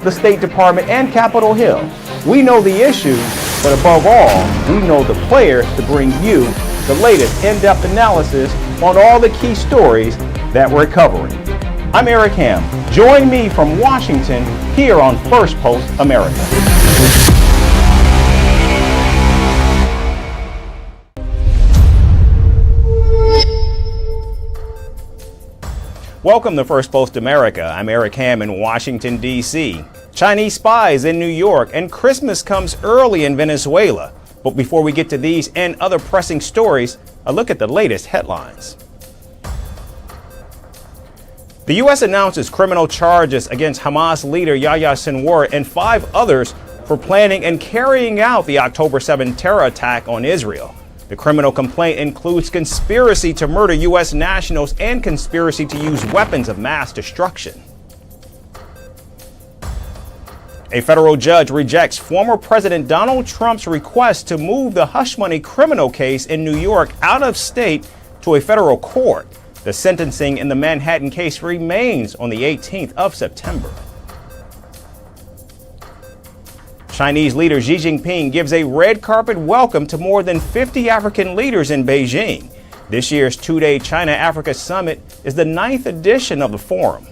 the State Department, and Capitol Hill. We know the issues, but above all, we know the players to bring you the latest in-depth analysis on all the key stories that we're covering. I'm Eric Ham. Join me from Washington here on Firstpost America. Welcome to Firstpost America. I'm Eric Ham in Washington, D.C. Chinese spies in New York, and Christmas comes early in Venezuela. But before we get to these and other pressing stories, a look at the latest headlines. The U.S. announces criminal charges against Hamas leader Yahya Sinwar and 5 others for planning and carrying out the October 7 terror attack on Israel. The criminal complaint includes conspiracy to murder U.S. nationals and conspiracy to use weapons of mass destruction. A federal judge rejects former President Donald Trump's request to move the hush money criminal case in New York out of state to a federal court. The sentencing in the Manhattan case remains on the 18th of September. Chinese leader Xi Jinping gives a red carpet welcome to more than 50 African leaders in Beijing. This year's 2-day China-Africa Summit is the 9th edition of the forum.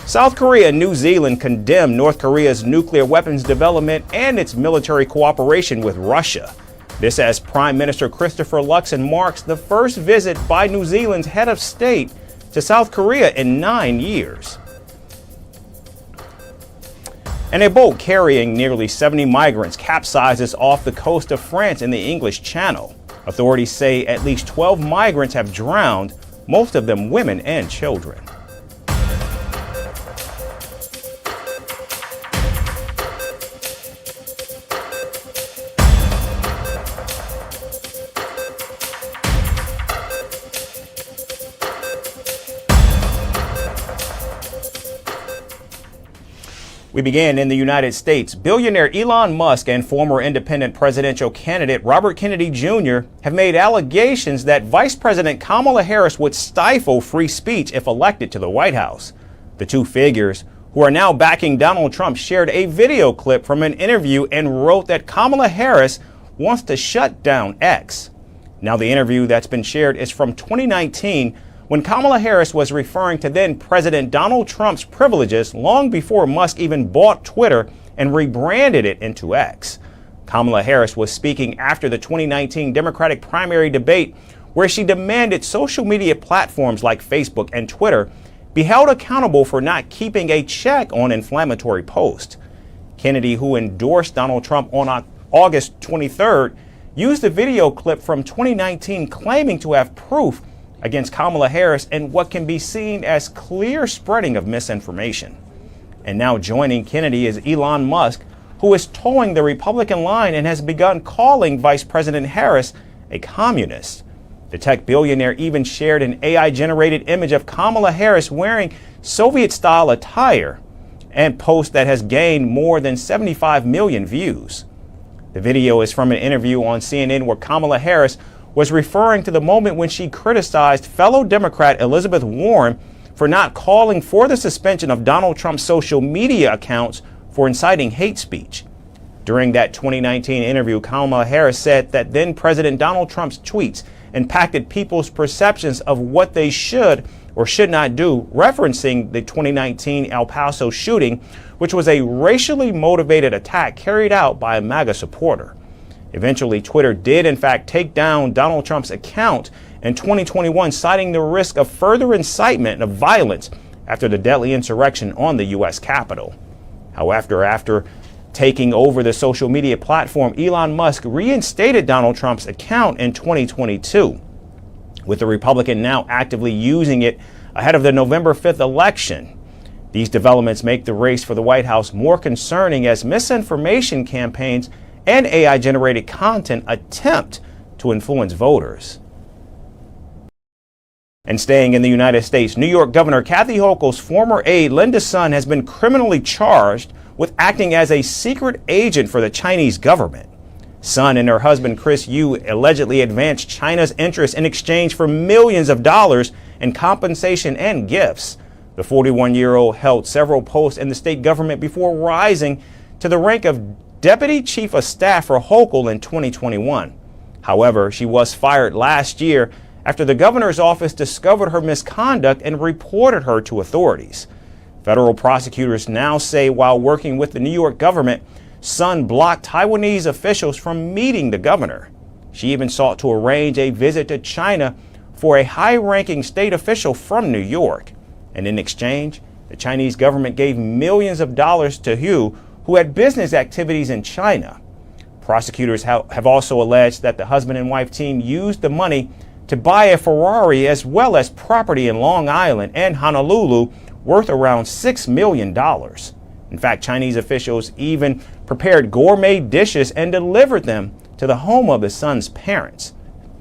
South Korea and New Zealand condemn North Korea's nuclear weapons development and its military cooperation with Russia. This as Prime Minister Christopher Luxon marks the first visit by New Zealand's head of state to South Korea in 9 years. And a boat carrying nearly 70 migrants capsizes off the coast of France in the English Channel. Authorities say at least 12 migrants have drowned, most of them women and children. We begin in the United States. Billionaire Elon Musk and former independent presidential candidate Robert Kennedy Jr. have made allegations that Vice President Kamala Harris would stifle free speech if elected to the White House. The two figures, who are now backing Donald Trump, shared a video clip from an interview and wrote that Kamala Harris wants to shut down X. Now, the interview that's been shared is from 2019, when Kamala Harris was referring to then President Donald Trump's privileges long before Musk even bought Twitter and rebranded it into X. Kamala Harris was speaking after the 2019 Democratic primary debate, where she demanded social media platforms like Facebook and Twitter be held accountable for not keeping a check on inflammatory posts. Kennedy, who endorsed Donald Trump on August 23rd, used the video clip from 2019 claiming to have proof against Kamala Harris and what can be seen as clear spreading of misinformation. And now joining Kennedy is Elon Musk, who is towing the Republican line and has begun calling Vice President Harris a communist. The tech billionaire even shared an AI-generated image of Kamala Harris wearing Soviet-style attire and post that has gained more than 75 million views. The video is from an interview on CNN where Kamala Harris was referring to the moment when she criticized fellow Democrat Elizabeth Warren for not calling for the suspension of Donald Trump's social media accounts for inciting hate speech. During that 2019 interview, Kamala Harris said that then President Donald Trump's tweets impacted people's perceptions of what they should or should not do, referencing the 2019 El Paso shooting, which was a racially motivated attack carried out by a MAGA supporter. Eventually, Twitter did, in fact, take down Donald Trump's account in 2021, citing the risk of further incitement of violence after the deadly insurrection on the U.S. Capitol. However, after taking over the social media platform, Elon Musk reinstated Donald Trump's account in 2022, with the Republican now actively using it ahead of the November 5th election. These developments make the race for the White House more concerning as misinformation campaigns and AI-generated content attempt to influence voters. And staying in the United States, New York Governor Kathy Hochul's former aide, Linda Sun, has been criminally charged with acting as a secret agent for the Chinese government. Sun and her husband, Chris Yu, allegedly advanced China's interests in exchange for millions of dollars in compensation and gifts. The 41-year-old held several posts in the state government before rising to the rank of Deputy Chief of Staff for Hochul in 2021. However, she was fired last year after the governor's office discovered her misconduct and reported her to authorities. Federal prosecutors now say while working with the New York government, Sun blocked Taiwanese officials from meeting the governor. She even sought to arrange a visit to China for a high-ranking state official from New York. And in exchange, the Chinese government gave millions of dollars to Hu, who had business activities in China. Prosecutors have also alleged that the husband and wife team used the money to buy a Ferrari as well as property in Long Island and Honolulu worth around $6 million. In fact, Chinese officials even prepared gourmet dishes and delivered them to the home of his son's parents.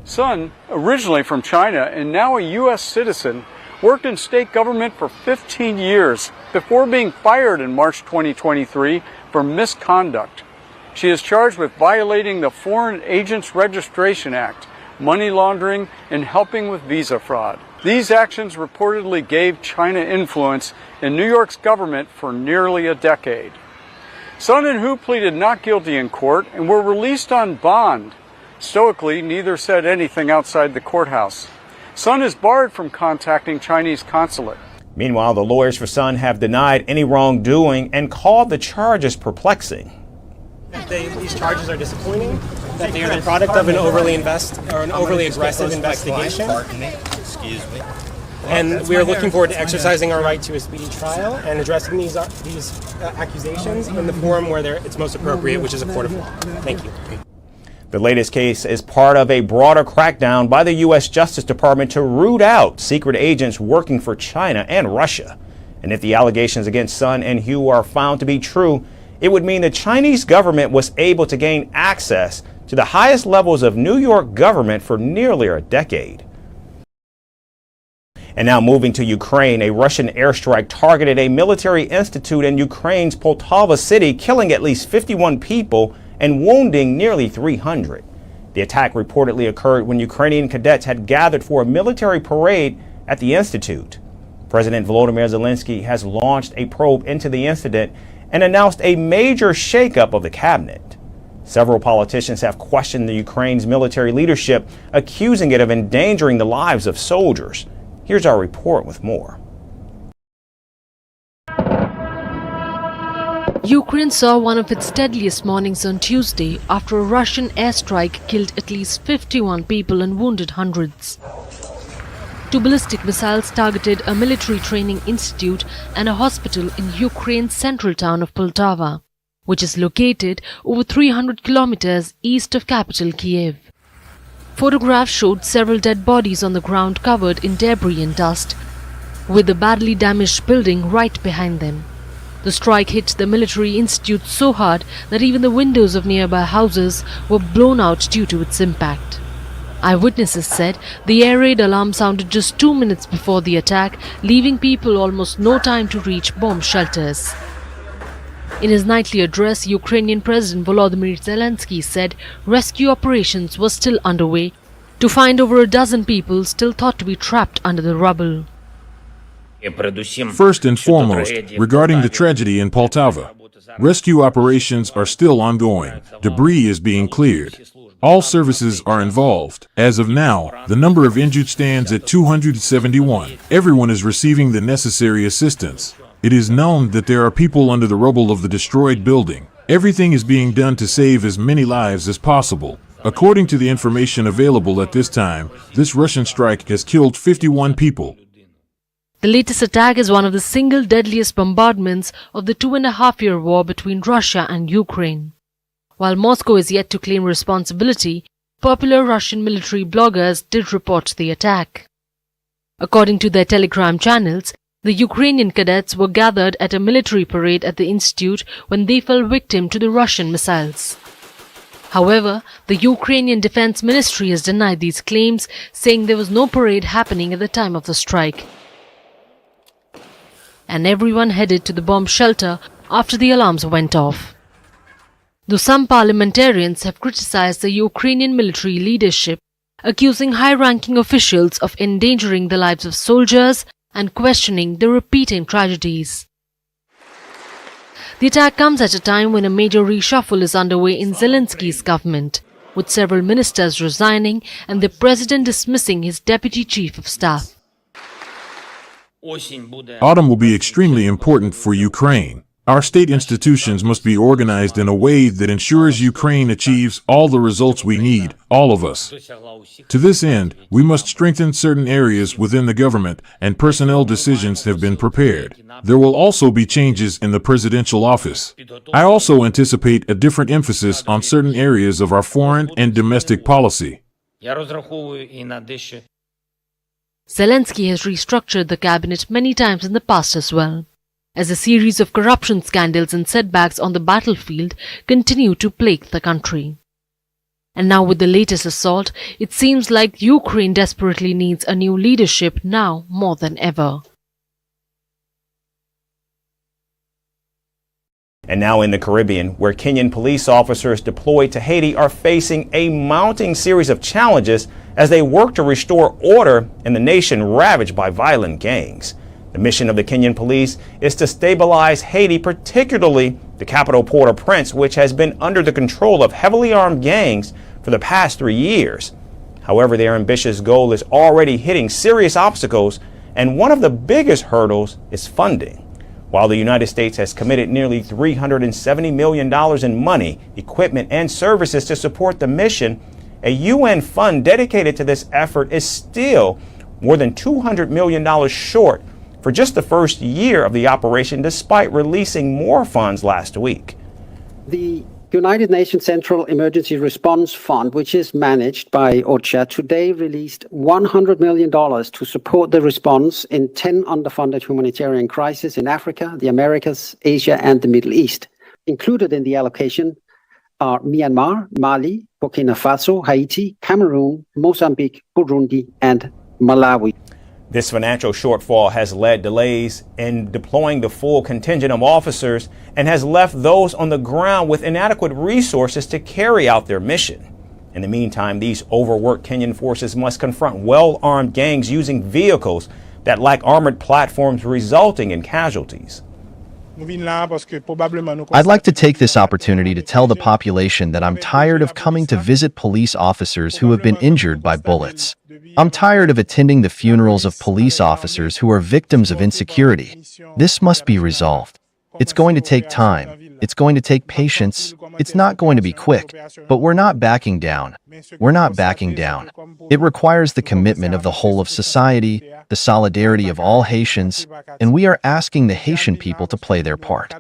Sun, originally from China and now a U.S. citizen, worked in state government for 15 years before being fired in March 2023 for misconduct. She is charged with violating the Foreign Agents Registration Act, money laundering, and helping with visa fraud. These actions reportedly gave China influence in New York's government for nearly a decade. Sun and Hu pleaded not guilty in court and were released on bond. Stoically, neither said anything outside the courthouse. Sun is barred from contacting Chinese consulate. Meanwhile, the lawyers for Sun have denied any wrongdoing and called the charges perplexing. These charges are disappointing, that they are the product of an overly aggressive investigation. Excuse me. And we are looking forward to exercising our right to a speedy trial and addressing these accusations in the forum where it's most appropriate, which is a court of law. Thank you. The latest case is part of a broader crackdown by the U.S. Justice Department to root out secret agents working for China and Russia. And if the allegations against Sun and Hu are found to be true, it would mean the Chinese government was able to gain access to the highest levels of New York government for nearly a decade. And now moving to Ukraine, a Russian airstrike targeted a military institute in Ukraine's Poltava city, killing at least 51 people and wounding nearly 300. The attack reportedly occurred when Ukrainian cadets had gathered for a military parade at the institute. President Volodymyr Zelensky has launched a probe into the incident and announced a major shakeup of the cabinet. Several politicians have questioned the Ukraine's military leadership, accusing it of endangering the lives of soldiers. Here's our report with more. Ukraine saw one of its deadliest mornings on Tuesday after a Russian airstrike killed at least 51 people and wounded hundreds. Two ballistic missiles targeted a military training institute and a hospital in Ukraine's central town of Poltava, which is located over 300 kilometers east of capital Kiev. Photographs showed several dead bodies on the ground covered in debris and dust, with a badly damaged building right behind them. The strike hit the military institute so hard that even the windows of nearby houses were blown out due to its impact. Eyewitnesses said the air raid alarm sounded just 2 minutes before the attack, leaving people almost no time to reach bomb shelters. In his nightly address, Ukrainian President Volodymyr Zelensky said rescue operations were still underway to find over a dozen people still thought to be trapped under the rubble. First and foremost, regarding the tragedy in Poltava, rescue operations are still ongoing. Debris is being cleared. All services are involved. As of now, the number of injured stands at 271. Everyone is receiving the necessary assistance. It is known that there are people under the rubble of the destroyed building. Everything is being done to save as many lives as possible. According to the information available at this time, this Russian strike has killed 51 people. The latest attack is one of the single deadliest bombardments of the 2.5-year war between Russia and Ukraine. While Moscow is yet to claim responsibility, popular Russian military bloggers did report the attack. According to their Telegram channels, the Ukrainian cadets were gathered at a military parade at the institute when they fell victim to the Russian missiles. However, the Ukrainian Defense Ministry has denied these claims, saying there was no parade happening at the time of the strike. And everyone headed to the bomb shelter after the alarms went off. Though some parliamentarians have criticized the Ukrainian military leadership, accusing high-ranking officials of endangering the lives of soldiers, and questioning the repeating tragedies. The attack comes at a time when a major reshuffle is underway in Zelensky's government, with several ministers resigning and the president dismissing his deputy chief of staff. Autumn will be extremely important for Ukraine. Our state institutions must be organized in a way that ensures Ukraine achieves all the results we need, all of us. To this end, we must strengthen certain areas within the government, and personnel decisions have been prepared. There will also be changes in the presidential office. I also anticipate a different emphasis on certain areas of our foreign and domestic policy. Zelensky has restructured the cabinet many times in the past as well, as a series of corruption scandals and setbacks on the battlefield continue to plague the country. And now with the latest assault, it seems like Ukraine desperately needs a new leadership now more than ever. And now in the Caribbean, where Kenyan police officers deployed to Haiti are facing a mounting series of challenges as they work to restore order in the nation ravaged by violent gangs. The mission of the Kenyan police is to stabilize Haiti, particularly the capital Port-au-Prince, which has been under the control of heavily armed gangs for the past 3 years. However, their ambitious goal is already hitting serious obstacles, and one of the biggest hurdles is funding. While the United States has committed nearly $370 million in money, equipment, and services to support the mission, a UN fund dedicated to this effort is still more than $200 million short for just the first year of the operation, despite releasing more funds last week. The United Nations Central Emergency Response Fund, which is managed by OCHA, today released $100 million to support the response in 10 underfunded humanitarian crises in Africa, the Americas, Asia, and the Middle East. Included in the allocation are Myanmar, Mali, Burkina Faso, Haiti, Cameroon, Mozambique, Burundi, and Malawi. This financial shortfall has led delays in deploying the full contingent of officers and has left those on the ground with inadequate resources to carry out their mission. In the meantime, these overworked Kenyan forces must confront well-armed gangs using vehicles that lack armored platforms, resulting in casualties. I'd like to take this opportunity to tell the population that I'm tired of coming to visit police officers who have been injured by bullets. I'm tired of attending the funerals of police officers who are victims of insecurity. This must be resolved. It's going to take time. It's going to take patience. It's not going to be quick, but we're not backing down. We're not backing down. It requires the commitment of the whole of society, the solidarity of all Haitians, and we are asking the Haitian people to play their part.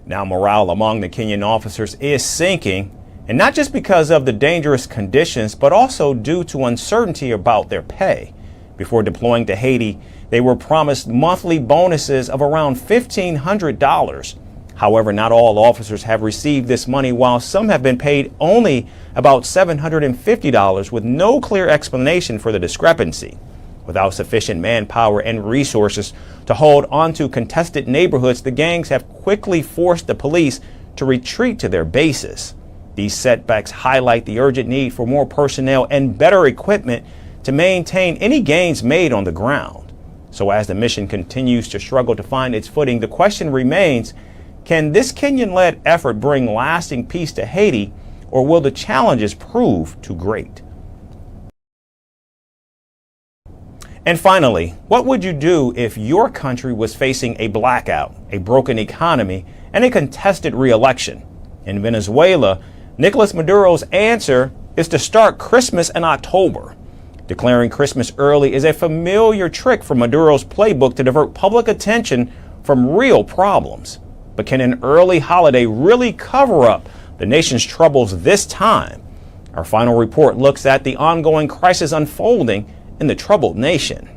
Now, morale among the Kenyan officers is sinking, and not just because of the dangerous conditions, but also due to uncertainty about their pay. Before deploying to Haiti, they were promised monthly bonuses of around $1,500. However, not all officers have received this money, while some have been paid only about $750 with no clear explanation for the discrepancy. Without sufficient manpower and resources to hold onto contested neighborhoods, the gangs have quickly forced the police to retreat to their bases. These setbacks highlight the urgent need for more personnel and better equipment to maintain any gains made on the ground. So as the mission continues to struggle to find its footing, the question remains, can this Kenyan-led effort bring lasting peace to Haiti, or will the challenges prove too great? And finally, what would you do if your country was facing a blackout, a broken economy, and a contested re-election? In Venezuela, Nicolas Maduro's answer is to start Christmas in October. Declaring Christmas early is a familiar trick for Maduro's playbook to divert public attention from real problems. But can an early holiday really cover up the nation's troubles this time? Our final report looks at the ongoing crisis unfolding in the troubled nation.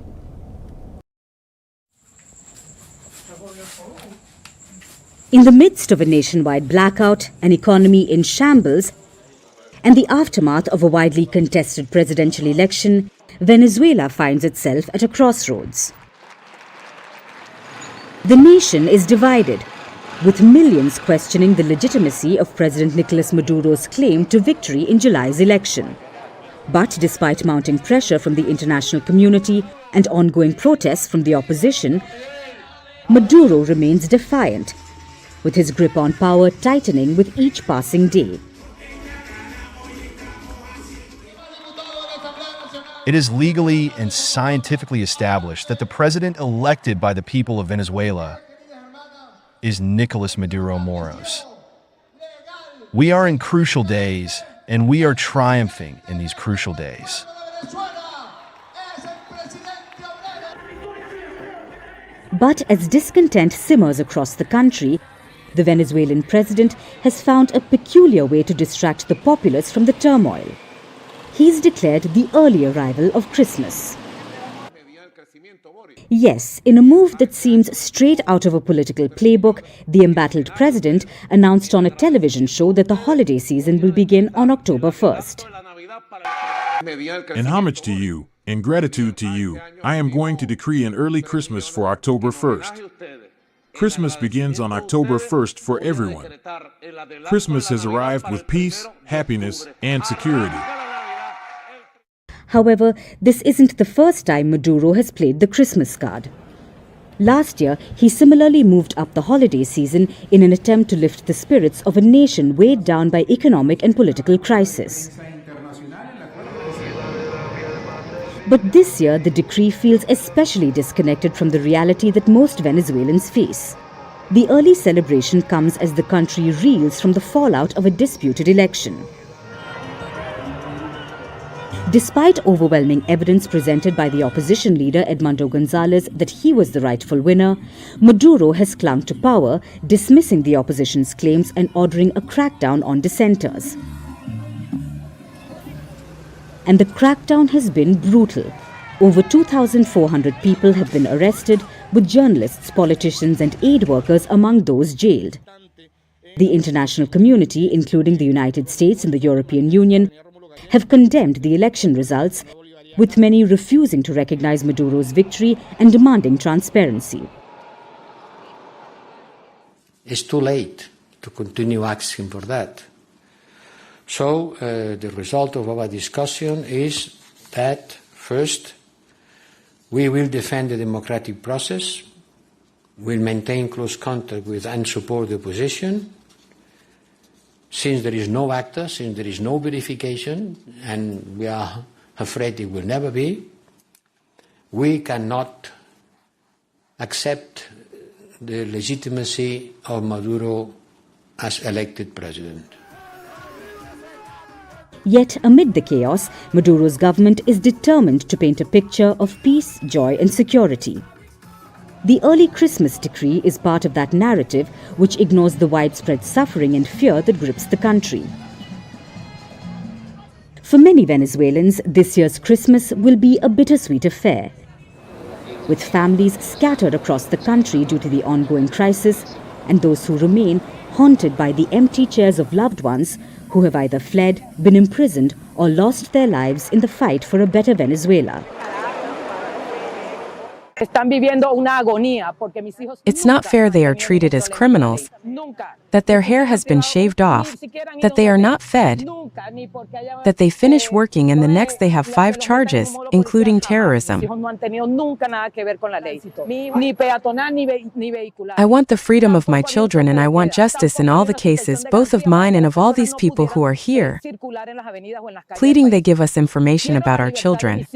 In the midst of a nationwide blackout, an economy in shambles, and the aftermath of a widely contested presidential election, Venezuela finds itself at a crossroads. The nation is divided, with millions questioning the legitimacy of President Nicolas Maduro's claim to victory in July's election. But despite mounting pressure from the international community and ongoing protests from the opposition, Maduro remains defiant, with his grip on power tightening with each passing day. It is legally and scientifically established that the president elected by the people of Venezuela is Nicolas Maduro Moros. We are in crucial days, and we are triumphing in these crucial days. But as discontent simmers across the country, the Venezuelan president has found a peculiar way to distract the populace from the turmoil. He's declared the early arrival of Christmas. Yes, in a move that seems straight out of a political playbook, the embattled president announced on a television show that the holiday season will begin on October 1st. In homage to you, in gratitude to you, I am going to decree an early Christmas for October 1st. Christmas begins on October 1st for everyone. Christmas has arrived with peace, happiness, and security. However, this isn't the first time Maduro has played the Christmas card. Last year, he similarly moved up the holiday season in an attempt to lift the spirits of a nation weighed down by economic and political crisis. But this year, the decree feels especially disconnected from the reality that most Venezuelans face. The early celebration comes as the country reels from the fallout of a disputed election. Despite overwhelming evidence presented by the opposition leader Edmundo Gonzalez that he was the rightful winner, Maduro has clung to power, dismissing the opposition's claims and ordering a crackdown on dissenters. And the crackdown has been brutal. Over 2,400 people have been arrested, with journalists, politicians and aid workers among those jailed. The international community, including the United States and the European Union, have condemned the election results, with many refusing to recognize Maduro's victory and demanding transparency. It's too late to continue asking for that. So the result of our discussion is that, first, we will defend the democratic process, we'll maintain close contact with and support the opposition. Since there is no acta, since there is no verification, and we are afraid it will never be, we cannot accept the legitimacy of Maduro as elected president. Yet, amid the chaos, Maduro's government is determined to paint a picture of peace, joy and security. The early Christmas decree is part of that narrative which ignores the widespread suffering and fear that grips the country. For many Venezuelans, this year's Christmas will be a bittersweet affair. With families scattered across the country due to the ongoing crisis, and those who remain haunted by the empty chairs of loved ones who have either fled, been imprisoned, or lost their lives in the fight for a better Venezuela. It's not fair they are treated as criminals, that their hair has been shaved off, that they are not fed, that they finish working and the next they have 5 charges, including terrorism. I want the freedom of my children and I want justice in all the cases, both of mine and of all these people who are here, pleading they give us information about our children.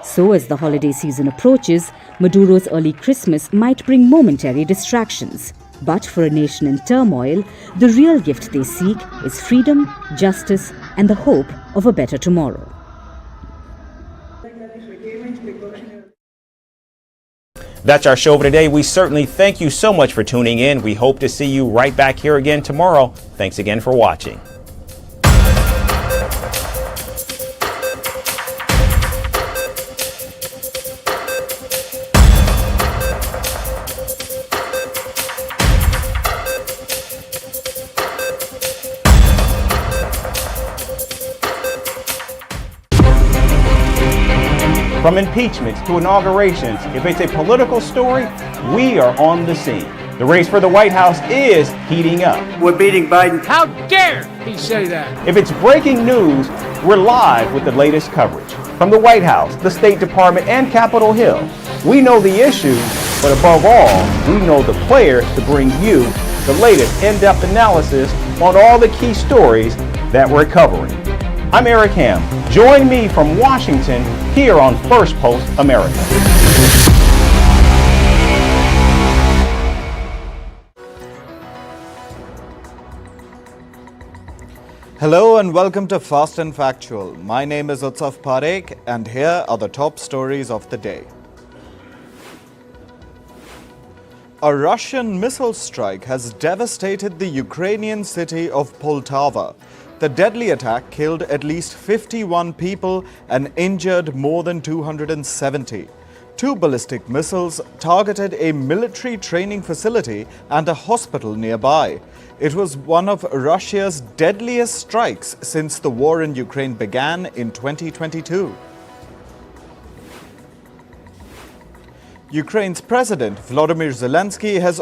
So as the holiday season approaches, Maduro's early Christmas might bring momentary distractions. But for a nation in turmoil, the real gift they seek is freedom, justice, and the hope of a better tomorrow. That's our show for today. We certainly thank you so much for tuning in. We hope to see you right back here again tomorrow. Thanks again for watching. From impeachments to inaugurations, if it's a political story, we are on the scene. The race for the White House is heating up. We're beating Biden. How dare he say that? If it's breaking news, we're live with the latest coverage. From the White House, the State Department, and Capitol Hill, we know the issues, but above all, we know the players to bring you the latest in-depth analysis on all the key stories that we're covering. I'm Eric Ham. Join me from Washington here on Firstpost America. Hello and welcome to Fast and Factual. My name is Utsav Parekh and here are the top stories of the day. A Russian missile strike has devastated the Ukrainian city of Poltava. The deadly attack killed at least 51 people and injured more than 270. Two ballistic missiles targeted a military training facility and a hospital nearby. It was one of Russia's deadliest strikes since the war in Ukraine began in 2022. Ukraine's President Volodymyr Zelensky has